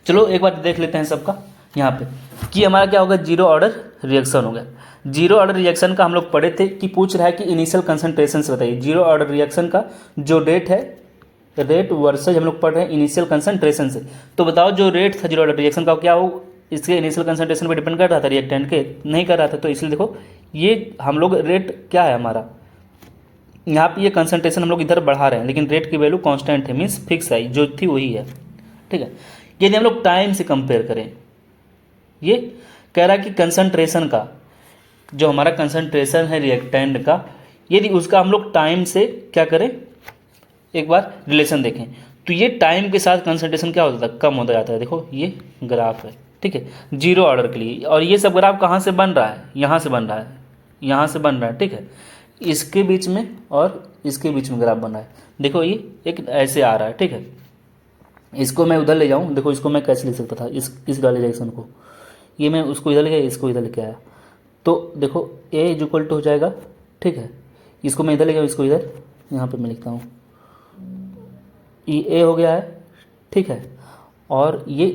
चलो एक बार देख लेते हैं सबका यहाँ पे कि हमारा क्या होगा, जीरो ऑर्डर रिएक्शन हो गया। जीरो ऑर्डर रिएक्शन का हम लोग पढ़े थे कि पूछ रहा है कि इनिशियल कंसंट्रेशन से बताइए। जीरो ऑर्डर रिएक्शन का जो रेट है, रेट वर्सेज हम लोग पढ़ रहे हैं इनिशियल कंसंट्रेशन से, तो बताओ जो रेट था जीरो ऑर्डर रिएक्शन का क्या हो, इसके इनिशियल कंसंट्रेशन पर डिपेंड कर रहा था, रिएक्टेंट के नहीं कर रहा था। तो इसलिए देखो ये हम लोग रेट क्या है हमारा, यहाँ पे ये कंसंट्रेशन हम लोग इधर बढ़ा रहे हैं लेकिन रेट की वैल्यू कांस्टेंट है, मीन्स फिक्स है, जो थी वही है, ठीक है। यदि हम लोग टाइम से कंपेयर करें, ये कह रहा है कि कंसंट्रेशन का जो हमारा कंसंट्रेशन है रिएक्टेंट का, यदि उसका हम लोग टाइम से क्या करें, एक बार रिलेशन देखें तो ये टाइम के साथ कंसंट्रेशन क्या होता था, कम होता जाता है। देखो ये ग्राफ है, ठीक है, जीरो ऑर्डर के लिए, और ये सब ग्राफ कहाँ से बन रहा है, यहाँ से बन रहा है, यहाँ से बन रहा है, ठीक है। इसके बीच में और इसके बीच में ग्राफ बन रहा है, देखो ये एक ऐसे आ रहा है, ठीक है। इसको मैं उधर ले जाऊँ, देखो इसको मैं कैसे लिख सकता था, इस वाले रिएक्शन को, ये मैं उसको इधर ले गया, इसको इधर लेके आया, तो देखो ए इज इक्वल टू हो जाएगा, ठीक है। इसको मैं इधर ले गया, इसको इधर, यहाँ पे मैं लिखता हूँ ये ए हो गया है, ठीक है, और ये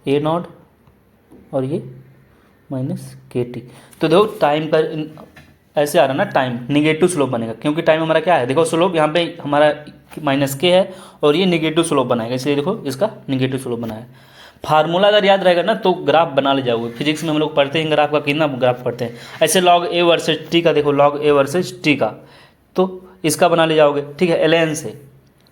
ए नॉट और ये माइनस के टी। तो देखो टाइम का ऐसे आ रहा ना, टाइम निगेटिव स्लोप बनेगा क्योंकि टाइम हमारा क्या है, देखो स्लोप यहाँ पे हमारा माइनस के है और ये निगेटिव स्लोप बनाएगा, इसलिए देखो इसका निगेटिव स्लोप बना है। फार्मूला अगर याद रहेगा ना तो ग्राफ बना ले जाओगे। फिजिक्स में हम लोग पढ़ते हैं ग्राफ का, कितना ग्राफ पढ़ते हैं ऐसे, लॉग ए वर्सेज टी का, देखो लॉग ए वर्सेज टी का, तो इसका बना ले जाओगे, ठीक है। एलएन से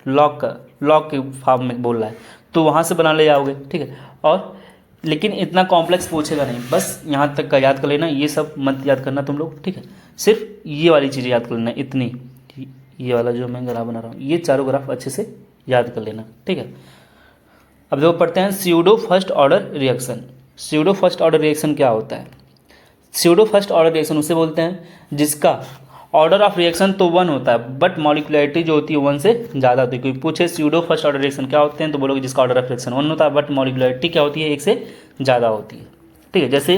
लॉग का, लॉग के फॉर्म में बोल रहा है तो वहाँ से बना ले जाओगे, ठीक है। और लेकिन इतना कॉम्प्लेक्स पूछेगा नहीं, बस यहाँ तक का याद कर लेना, ये सब मत याद करना तुम लोग, ठीक है। सिर्फ ये वाली चीज़ें याद कर लेना, इतनी, ये वाला जो मैं ग्राफ बना रहा हूँ ये चारों ग्राफ अच्छे से याद कर लेना, ठीक है। अब देखो पढ़ते हैं pseudo first order reaction. Pseudo first order reaction क्या होता है? स्यूडो फर्स्ट ऑर्डर रिएक्शन उसे बोलते हैं जिसका ऑर्डर ऑफ रिएक्शन तो 1 होता है बट मॉलिक्युलरिटी जो होती है 1 से ज़्यादा होती है। कोई पूछे स्यूडो फर्स्ट ऑर्डर रिएक्शन क्या होते हैं तो बोलोगे जिसका ऑर्डर ऑफ रिएक्शन 1 होता है बट मॉलिक्युलरिटी क्या होती है, 1 से ज़्यादा होती है, ठीक है। जैसे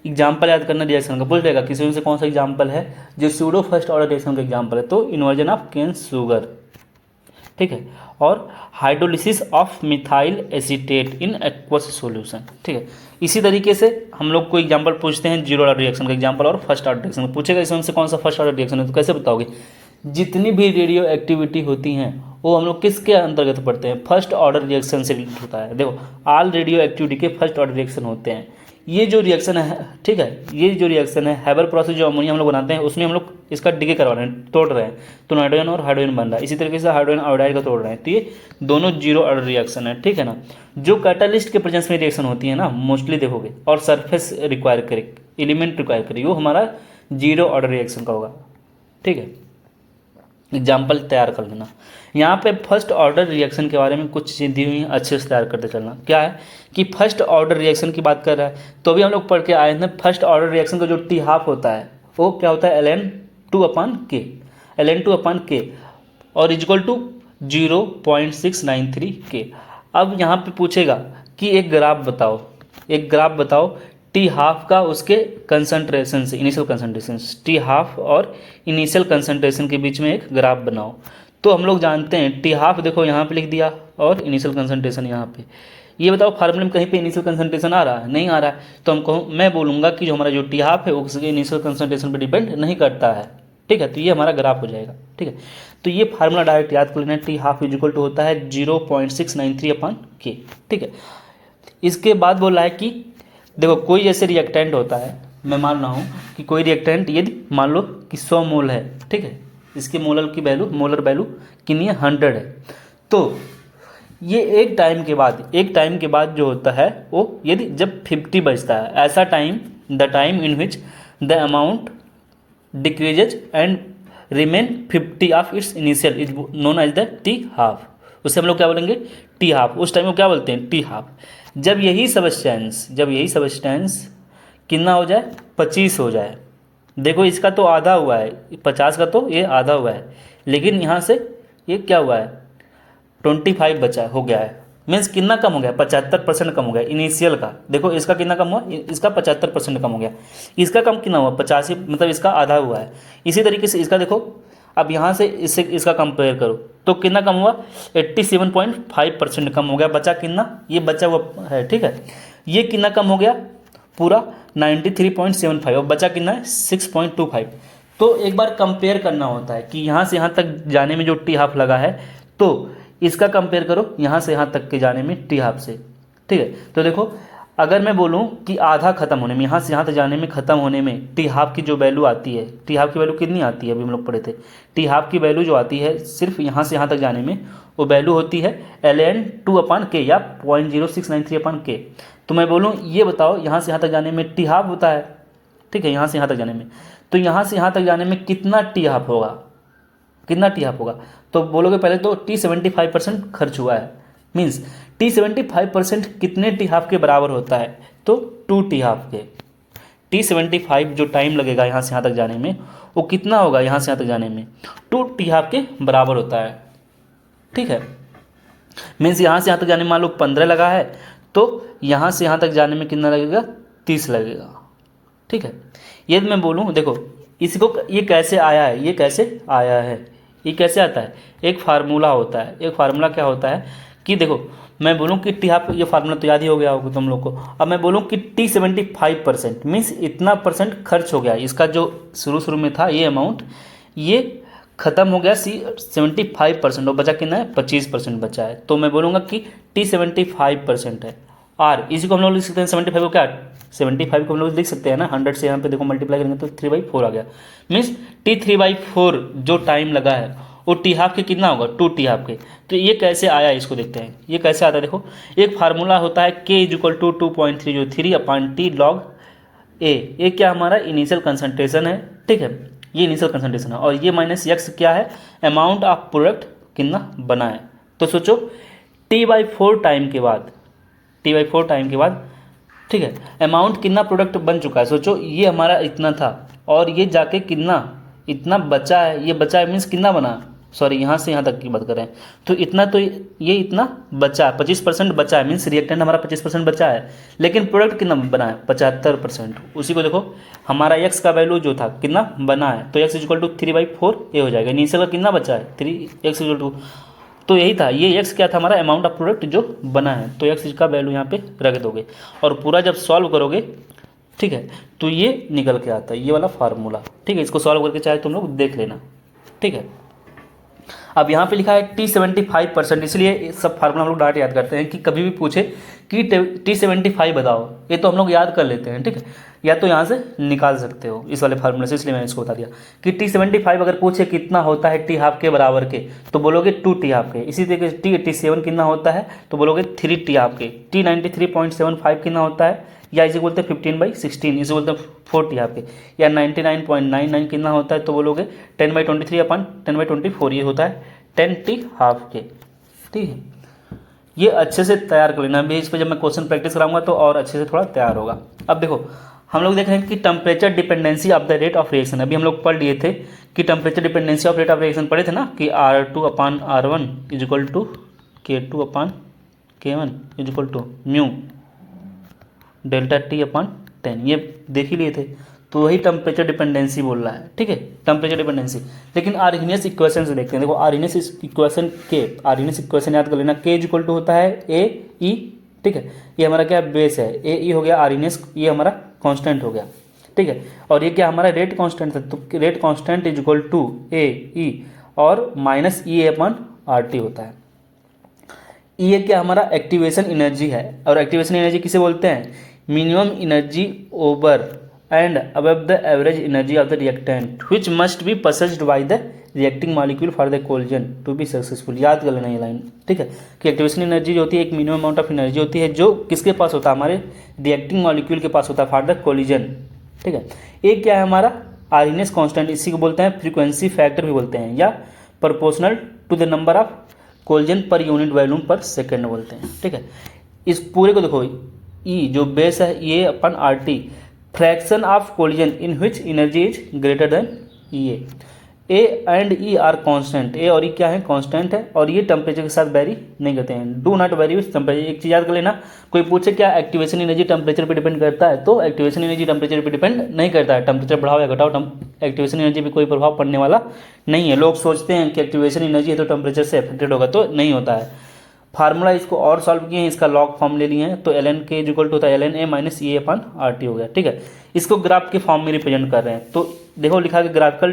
एग्जाम्पल याद करना रिएक्शन का, पूछ लेगा किसी में से कौन सा एग्जाम्पल है जो स्यूडो फर्स्ट ऑर्डर रिएक्शन का एग्जाम्पल है, तो इन्वर्जन ऑफ केन शुगर, ठीक है, और hydrolysis of methyl acetate in aqueous solution, ठीक है। इसी तरीके से हम लोग को एग्जांपल पूछते हैं जीरो ऑर्डर रिएक्शन का एग्जांपल और फर्स्ट ऑर्डर रिएक्शन पूछेगा, इसमें से कौन सा फर्स्ट ऑर्डर रिएक्शन है, तो कैसे बताओगे? जितनी भी रेडियो एक्टिविटी होती हैं वो हम लोग किसके अंतर्गत पढ़ते हैं? फर्स्ट ऑर्डर रिएक्शन से रिलेटेड होता है। देखो, ऑल रेडियो एक्टिविटी के फर्स्ट ऑर्डर रिएक्शन होते हैं। ये जो रिएक्शन है, ठीक है, ये जो रिएक्शन है हैबर प्रोसेस जो अमोनिया हम लोग बनाते हैं उसमें हम लोग इसका डिके करवा रहे हैं, तोड़ रहे हैं, तो नाइट्रोजन और हाइड्रोजन बन रहा है। इसी तरीके से हाइड्रोजन आयोडाइड का तोड़ रहे हैं, तो ये दोनों जीरो ऑर्डर रिएक्शन है, ठीक है ना। जो कैटालिस्ट के प्रेजेंस में रिएक्शन होती है ना, मोस्टली देखोगे, और सरफेस रिक्वायर करे, एलिमेंट रिक्वायर करे, वो हमारा जीरो ऑर्डर रिएक्शन का होगा, ठीक है। एग्जाम्पल तैयार कर लेना। यहाँ पे फर्स्ट ऑर्डर रिएक्शन के बारे में कुछ चीज़ दी हुई हैं, अच्छे से तैयार करते चलना। क्या है कि फर्स्ट ऑर्डर रिएक्शन की बात कर रहा है, तो अभी हम लोग पढ़ के आए हैं फर्स्ट ऑर्डर रिएक्शन का जो टी हाफ होता है वो क्या होता है? ln2/k, ln2/k और इक्वल टू 0.693 k। अब यहाँ पे पूछेगा कि एक ग्राफ बताओ, एक ग्राफ बताओ टी हाफ का उसके कंसंट्रेशन से, इनिशियल कंसंट्रेशन, टी हाफ और इनिशियल कंसंट्रेशन के बीच में एक ग्राफ बनाओ। तो हम लोग जानते हैं टी हाफ, देखो यहाँ पे लिख दिया, और इनिशियल कंसंट्रेशन यहाँ पे। ये बताओ फार्मूले में कहीं पे इनिशियल कंसंट्रेशन आ रहा है? नहीं आ रहा है। तो हम कहूँ, मैं बोलूँगा कि जो हमारा जो टी हाफ है वो उसके इनिशियल कंसंट्रेशन पर डिपेंड नहीं करता है, ठीक है। तो ये हमारा ग्राफ हो जाएगा, ठीक है। तो ये फार्मूला डायरेक्ट याद कर लेना, t half is equal to होता है 0.693/k, ठीक है। इसके बाद बोला है कि देखो कोई जैसे रिएक्टेंट होता है, मैं मान रहा हूँ कि कोई रिएक्टेंट यदि मान लो कि 100 मोल है, ठीक है, इसकी मोलर वैल्यू कितनी है? 100 है। तो ये एक टाइम के बाद जो होता है वो यदि जब 50 बचता है, ऐसा time, the time in which the amount decreases and remain 50 of its initial is known as the t half. उसे हम लोग क्या बोलेंगे? T half. उस टाइम को क्या बोलते हैं? T half. जब यही सबस्टेंस कितना हो जाए? 25 हो जाए। देखो इसका तो आधा हुआ है, 50 का तो ये आधा हुआ है, लेकिन यहाँ से ये क्या हुआ है? 25 बचा हो गया है, मीन्स कितना कम हो गया? 75% कम हो गया इनिशियल का। देखो इसका कितना कम हुआ? इसका 75% कम हो गया। इसका कम कितना हुआ? 85, मतलब इसका आधा हुआ है। इसी तरीके से इसका देखो, अब यहाँ से इससे इसका कंपेयर करो तो कितना कम हुआ? 87.5% कम हो गया। बचा कितना? ये बचा हुआ है, ठीक है। ये कितना कम हो गया? पूरा 93.75, और बचा कितना है? 6.25। तो एक बार कंपेयर करना होता है कि यहाँ से यहाँ तक जाने में जो टी हाफ लगा है, तो इसका कंपेयर करो यहाँ से यहाँ तक के जाने में टी हाफ से, ठीक है। तो देखो अगर मैं बोलूँ कि आधा खत्म होने में, यहाँ से यहाँ तक जाने में, ख़त्म होने में टी हाफ की जो वैल्यू आती है, टी हाफ की वैल्यू कितनी आती है? अभी हम लोग पढ़े थे, टी हाफ की वैल्यू जो आती है सिर्फ यहाँ से यहाँ तक जाने में, वो वैल्यू होती है ln2/k या 0.0693/k। तो मैं बोलूँ ये बताओ यहाँ से यहाँ तक जाने में टी हाफ होता है, ठीक है, यहाँ से यहाँ तक जाने में, तो यहाँ से यहाँ तक जाने में कितना टी हाफ होगा? कितना टी हाफ होगा? तो बोलोगे पहले तो टी 75% खर्च हुआ है, मीन्स टी 75% कितने टी हाफ के बराबर होता है? तो 2 टी हाफ के। टी 75 जो टाइम लगेगा यहाँ से यहाँ तक जाने में, वो कितना होगा? यहाँ से यहाँ तक जाने में 2 टी हाफ के बराबर होता है, ठीक है। मीन्स यहाँ से यहाँ तक जाने में मान लो 15 लगा है, तो यहाँ से यहाँ तक जाने में कितना लगेगा? 30 लगेगा, ठीक है। यदि मैं बोलूँ, देखो इसको, ये कैसे आया है? ये कैसे आया है? ये कैसे आता है? एक फार्मूला होता है। एक फार्मूला क्या होता है कि देखो मैं बोलूँ कि टी हाफ, ये फार्मूला तो याद ही हो गया होगा तुम लोग को। अब मैं बोलूँ कि टी 75% मीन्स इतना परसेंट खर्च हो गया, इसका जो शुरू में था ये अमाउंट, ये ख़त्म हो गया 75%, और बचा कितना है? 25% बचा है। तो मैं बोलूँगा कि टी 75% है। आर इसी को हम लोग लिख सकते हैं 75 को, क्या 75 को हम लोग लिख सकते हैं ना, 100 से यहाँ पे देखो मल्टीप्लाई करेंगे तो 3/4 आ गया। मीन्स टी 3/4 जो टाइम लगा है वो टी हाफ के कितना होगा? 2 टी हाफ के। तो ये कैसे आया इसको देखते हैं। ये कैसे आता है? देखो एक फार्मूला होता है k = 2.303/T log a। ये क्या हमारा इनिशियल कंसंट्रेशन है, ठीक है, ये इनिशियल कंसंट्रेशन है, और ये माइनस x क्या है? अमाउंट ऑफ प्रोडक्ट कितना बना है। तो सोचो T/4 टाइम के बाद, T/4 टाइम के बाद, ठीक है, अमाउंट कितना प्रोडक्ट बन चुका है। सोचो ये हमारा इतना था और ये जाके कितना, इतना बचा है, ये बचा है मीन्स कितना बना, सॉरी यहाँ से यहाँ तक की बात करें तो इतना, तो ये इतना बचा है, 25% बचा है, मीन्स रिएक्टेंट हमारा 25% बचा है, लेकिन प्रोडक्ट कितना बना है? 75%। उसी को देखो हमारा x का वैल्यू जो था कितना बना है, तो x = 3/4 ये हो जाएगा। इनिशियल का कितना बचा है? 3, x = तो यही था, ये एक्स क्या था हमारा अमाउंट ऑफ प्रोडक्ट जो बना है, तो एक्स का वैल्यू यहाँ पे रख दोगे और पूरा जब सॉल्व करोगे, ठीक है, तो ये निकल के आता है ये वाला फार्मूला, ठीक है। इसको सॉल्व करके चाहे तुम लोग देख लेना, ठीक है। अब यहाँ पे लिखा है T75%, इसलिए सब फार्मूला हम लोग डायरेक्ट याद करते हैं कि कभी भी पूछे कि T75 बताओ, ये तो हम लोग याद कर लेते हैं, ठीक है, या तो यहाँ से निकाल सकते हो इस वाले फार्मूले से, इसलिए मैंने इसको बता दिया कि T75 अगर पूछे कितना होता है टी हाफ के बराबर के, तो बोलोगे 2 टी हाफ के। इसी तरीके से T87 कितना होता है, तो बोलोगे 3 टी हाफ के। T93.75 कितना होता है, या इसे बोलते हैं 15/16, इसे बोलते हैं 4 टी हाफ के। या 99.99 कितना होता है, तो बोलोगे 10/23 अपन 10/24, ये होता है 10 टी हाफ के, ठीक है। ये अच्छे से तैयार कर लेना, अभी इस पर जब मैं क्वेश्चन प्रैक्टिस कराऊंगा तो और अच्छे से थोड़ा तैयार होगा। अब देखो हम लोग देख रहे हैं कि temperature dependency of the rate of reaction, अभी हम लोग पढ़ लिए थे कि temperature dependency of rate of reaction पढ़े थे ना, कि R2/R1 equal to K2/K1 equal to mu delta T/10, ये देख ही लिए थे। तो वही टेम्परेचर डिपेंडेंसी बोल रहा है, ठीक है, टेम्परेचर डिपेंडेंसी। लेकिन आर्हेनियस इक्वेशन से देखते हैं। देखो आर्हेनियस इक्वेशन याद कर लेना, K इक्वल टू होता है AE, ठीक है, ये हमारा क्या बेस है, AE हो गया आर्हेनियस, ये हमारा कांस्टेंट हो गया, ठीक है। और ये क्या हमारा रेट कांस्टेंट था, तो rate constant is equal to AE और माइनस EA/RT होता है। ये क्या हमारा एक्टिवेशन एनर्जी है, और एक्टिवेशन एनर्जी किसे बोलते हैं, minimum energy over and above the average energy of the reactant which must be possessed by the reacting molecule for the collision to be successful. याद कर लेना ये लाइन, ठीक है, कि एक्टिवेशन एनर्जी जो होती है एक मिनिमम अमाउंट ऑफ एनर्जी होती है जो किसके पास होता है, हमारे रिएक्टिंग मॉलिक्यूल के पास होता है फॉर द कोलिजन, ठीक है। एक क्या है हमारा आर्हेनियस कांस्टेंट, इसी को बोलते हैं फ्रीक्वेंसी फैक्टर भी बोलते हैं, या proportional to the number of collision per unit volume per second बोलते हैं, ठीक है। इस पूरे को देखो, ई जो बेस है ये अपन RT, fraction of collision in which energy is greater than A and E R constant, A और ई क्या है कांस्टेंट है, और ये टेम्परेचर के साथ वेरी नहीं करते हैं, do not very with temperature. एक चीज याद कर लेना, कोई पूछे क्या एक्टिवेशन एनर्जी टेम्परेचर पे डिपेंड करता है, तो एक्टिवेशन एनर्जी टेम्परेचर पे डिपेंड नहीं करता है, टेम्परेचर बढ़ाओ या घटाओ एक्टिवेशन एनर्जी पे कोई प्रभाव पड़ने वाला नहीं है। लोग सोचते हैं कि एक्टिवेशन एनर्जी है तो टेम्परेचर से अफेक्टेड होगा, तो नहीं होता है। फार्मूला इसको और सॉल्व किए हैं, इसका लॉग फॉर्म ले लिए हैं, तो ln k इक्वल टू होता है ln A माइनस EA/RT हो गया, ठीक है। इसको ग्राफ के फॉर्म में रिप्रेजेंट कर रहे हैं, तो देखो लिखा है graphical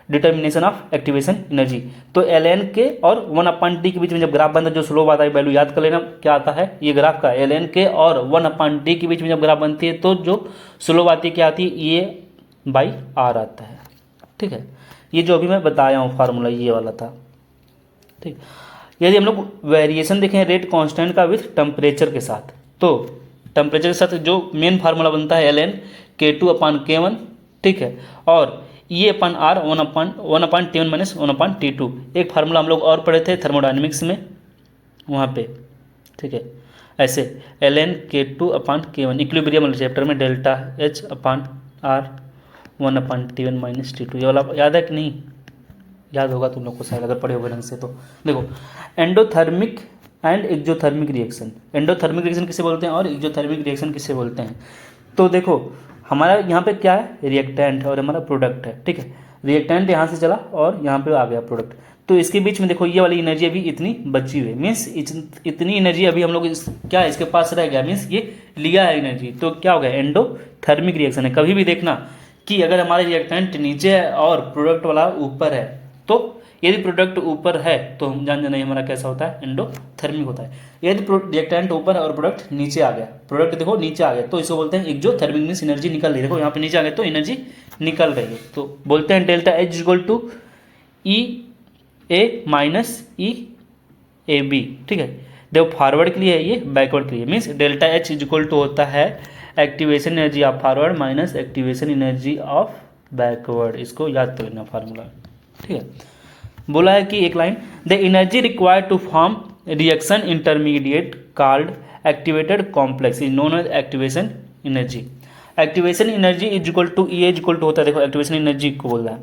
determination of activation energy, तो ln k और 1/t के बीच में जब ग्राफ बनता है, जो स्लोप आता है वैल्यू याद कर लेना क्या आता है, ये ग्राफ का ln k और 1/t के बीच में जब ग्राफ बनती है तो जो स्लोप आती है क्या आती है, EA/R आता है, ठीक है। ये जो अभी मैं बताया हूँ फार्मूला ये वाला था, ठीक। यदि हम लोग वेरिएशन देखें रेट कांस्टेंट का विथ टेम्परेचर के साथ, तो टेम्परेचर के साथ जो मेन फार्मूला बनता है ln K2/K1, ठीक है, और EA/R 1/T1 माइनस 1/T2। एक फार्मूला हम लोग और पढ़े थे थर्मोडायनेमिक्स में वहाँ पे, ठीक है, ऐसे ln K2/K1 इक्विलिब्रियम वाले चैप्टर में delta H/R 1/T1 minus T2, ये वाला याद है कि नहीं, याद होगा तुम लोग को शायद अगर पढ़े होगे ढंग से। तो देखो endothermic and exothermic reaction, endothermic reaction किसे बोलते हैं और एक्जोथर्मिक रिएक्शन किसे बोलते हैं, तो देखो हमारा यहाँ पे क्या है रिएक्टेंट और हमारा प्रोडक्ट है, ठीक है। रिएक्टेंट यहाँ से चला और यहाँ पे आ गया प्रोडक्ट, तो इसके बीच में देखो ये वाली एनर्जी अभी इतनी बची हुई है, मीन्स इतनी एनर्जी अभी हम लोग क्या इसके पास रह गया, मीन्स ये लिया है एनर्जी, तो क्या हो गया एंडोथर्मिक रिएक्शन है। कभी भी देखना कि अगर हमारा रिएक्टेंट नीचे है और प्रोडक्ट वाला ऊपर है, तो यदि प्रोडक्ट ऊपर है तो हम जान जाना हमारा कैसा होता है एंडोथर्मिक होता है। यदि रिएक्टेंट ऊपर है और प्रोडक्ट नीचे आ गया, प्रोडक्ट देखो नीचे आ गया, तो इसको बोलते हैं एक्सोथर्मिक, मींस एनर्जी निकल रही है, देखो यहाँ पे नीचे आ गया तो एनर्जी निकल रही है, तो बोलते हैं delta H equal to EA minus EAB, ठीक है। देखो फॉरवर्ड के लिए है, ये बैकवर्ड के लिए, means delta H equal to होता है activation energy of forward minus activation energy of backward, इसको याद कर लेना फार्मूला, ठीक है। बोला है कि एक line, the energy required to form reaction intermediate called activated complex is known as activation energy. Activation energy is equal to EA equal to होता है, देखो एक्टिवेशन एनर्जी को बोल रहा है,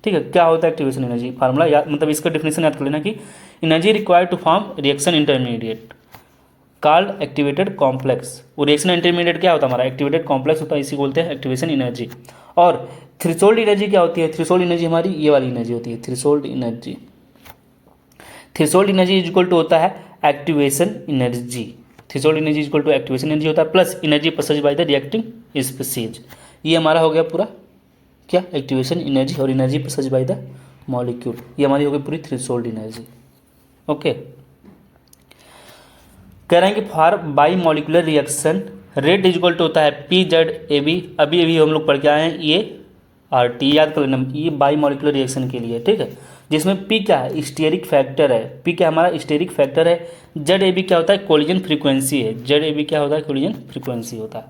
ठीक है। क्या होता है एक्टिवेशन एनर्जी, फार्मूला याद, मतलब इसका डिफिनेशन याद कर लेना कि energy required to form reaction intermediate called activated complex. वो रिएक्शन इंटरमीडिएट क्या होता है हमारा एक्टिवेटेड कॉम्प्लेक्स होता है, इसी को बोलते हैं एक्टिवेशन एनर्जी। और थ्रेशोल्ड एनर्जी क्या होती है, थ्रेशोल्ड एनर्जी हमारी ये वाली एनर्जी होती है, threshold energy. Threshold energy is equal to होता है activation energy, threshold energy is equal to activation energy होता है plus energy possessed by the reacting species. ये हमारा हो गया पूरा क्या, एक्टिवेशन एनर्जी और energy possessed by the molecule, ये हमारी हो गई पूरी थ्रेशोल्ड एनर्जी। ओके, कह रहे हैं कि for bimolecular reaction rate is equal to होता है पी जेड ए बी, अभी अभी हम लोग पढ़ के आए हैं ये आर टी, याद कर लेना, ये बाई मॉलिकुलर रिएक्शन के लिए, ठीक है, जिसमें पी क्या है, स्टेरिक फैक्टर है, पी क्या हमारा स्टेरिक फैक्टर है, जेड ए बी क्या होता है, कोलिजन फ्रीक्वेंसी है, जेड ए बी क्या होता है, कोलिजन फ्रीक्वेंसी होता है,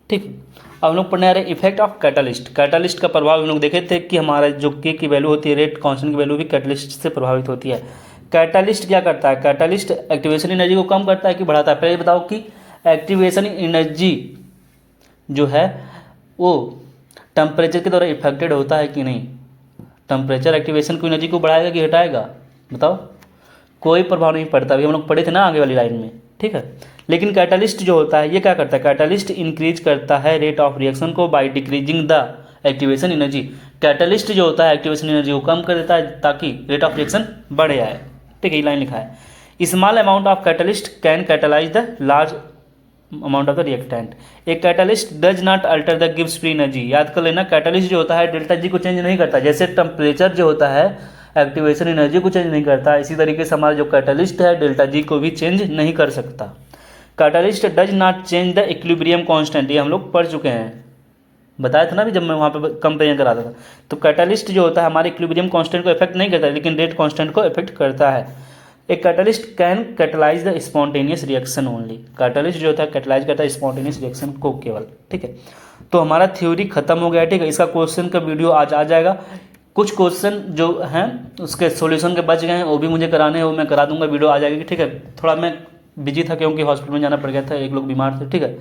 ठीक। अब हम लोग पढ़ने आ रहे हैं इफेक्ट ऑफ कैटालिस्ट। कैटालिस्ट का प्रभाव हम लोग देखे थे कि हमारा जो के की वैल्यू होती है, रेट कांस्टेंट की वैल्यू भी कैटालिस्ट से प्रभावित होती है। कैटालिस्ट क्या करता है, कैटालिस्ट एक्टिवेशन एनर्जी को कम करता है कि बढ़ाता है, पहले बताओ कि एक्टिवेशन एनर्जी जो है वो टेम्परेचर के द्वारा इफेक्टेड होता है कि नहीं, टेम्परेचर एक्टिवेशन की एनर्जी को बढ़ाएगा कि हटाएगा, बताओ, कोई प्रभाव नहीं पड़ता, अभी हम लोग पढ़े थे ना आगे वाली लाइन में, ठीक है। लेकिन कैटालिस्ट जो होता है ये क्या करता है, कैटालिस्ट इंक्रीज करता है रेट ऑफ रिएक्शन को by decreasing the activation energy. Catalyst जो होता है एक्टिवेशन एनर्जी को कम कर देता है ताकि रेट ऑफ रिएक्शन बढ़ जाए, ठीक है, ये लाइन लिखा है। Small amount of catalyst can catalyse the large amount of the reactant. एक catalyst does not alter the गिव्स फ्री एनर्जी, याद कर लेना, कैटालिस्ट जो होता है डेल्टा जी को चेंज नहीं करता, जैसे टेम्परेचर जो होता है एक्टिवेशन एनर्जी को चेंज नहीं करता, इसी तरीके से हमारा जो कैटालिस्ट है डेल्टा जी को भी चेंज नहीं कर सकता। Catalyst does not change the equilibrium constant, ये हम लोग पढ़ चुके हैं, बताया था ना भी जब मैं वहाँ पे कंपेयर कराता था। तो कैटालिस्ट जो होता है हमारे इक्विलिब्रियम कांस्टेंट को इफेक्ट नहीं करता, लेकिन रेट कांस्टेंट को इफेक्ट करता है। एक catalyst can catalyse the spontaneous reaction only, catalyst जो होता है कैटलाइज करता है स्पॉन्टेनियस रिएक्शन को केवल, ठीक है। तो हमारा थ्योरी खत्म हो गया, ठीक है, इसका क्वेश्चन का वीडियो आज आ जाएगा। कुछ क्वेश्चन जो हैं उसके सॉल्यूशन के बच गए हैं, वो भी मुझे कराने हैं, वो मैं करा दूंगा, वीडियो आ जाएगी, ठीक है। थोड़ा मैं बिजी था क्योंकि हॉस्पिटल में जाना पड़ गया था, एक लोग बीमार थे, ठीक है,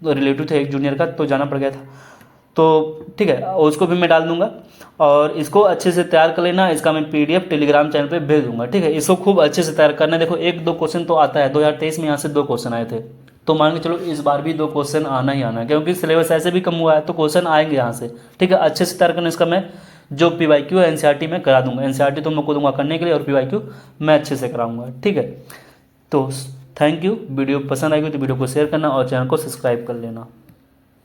तो रिलेटिव थे एक जूनियर का, तो जाना पड़ गया था, तो ठीक है, उसको भी मैं डाल दूंगा। और इसको अच्छे से तैयार कर लेना, इसका मैं पीडीएफ टेलीग्राम चैनल पे भेज दूंगा, ठीक है। इसको खूब अच्छे से तैयार करना, देखो एक दो क्वेश्चन तो आता है, 2023 में यहाँ से 2 क्वेश्चन आए थे, तो मान के चलो इस बार भी 2 क्वेश्चन आना ही आना है, क्योंकि सिलेबस ऐसे भी कम हुआ है, तो क्वेश्चन आएंगे यहाँ से, ठीक है। अच्छे से तैयार करना, इसका मैं जो PYQ है एनसीईआरटी में करा दूंगा, एनसीईआरटी तुम लोग को दूंगा करने के लिए, और PYQ मैं अच्छे से कराऊंगा, ठीक है। तो थैंक यू, वीडियो पसंद आएगी तो वीडियो को शेयर करना और चैनल को सब्सक्राइब कर लेना।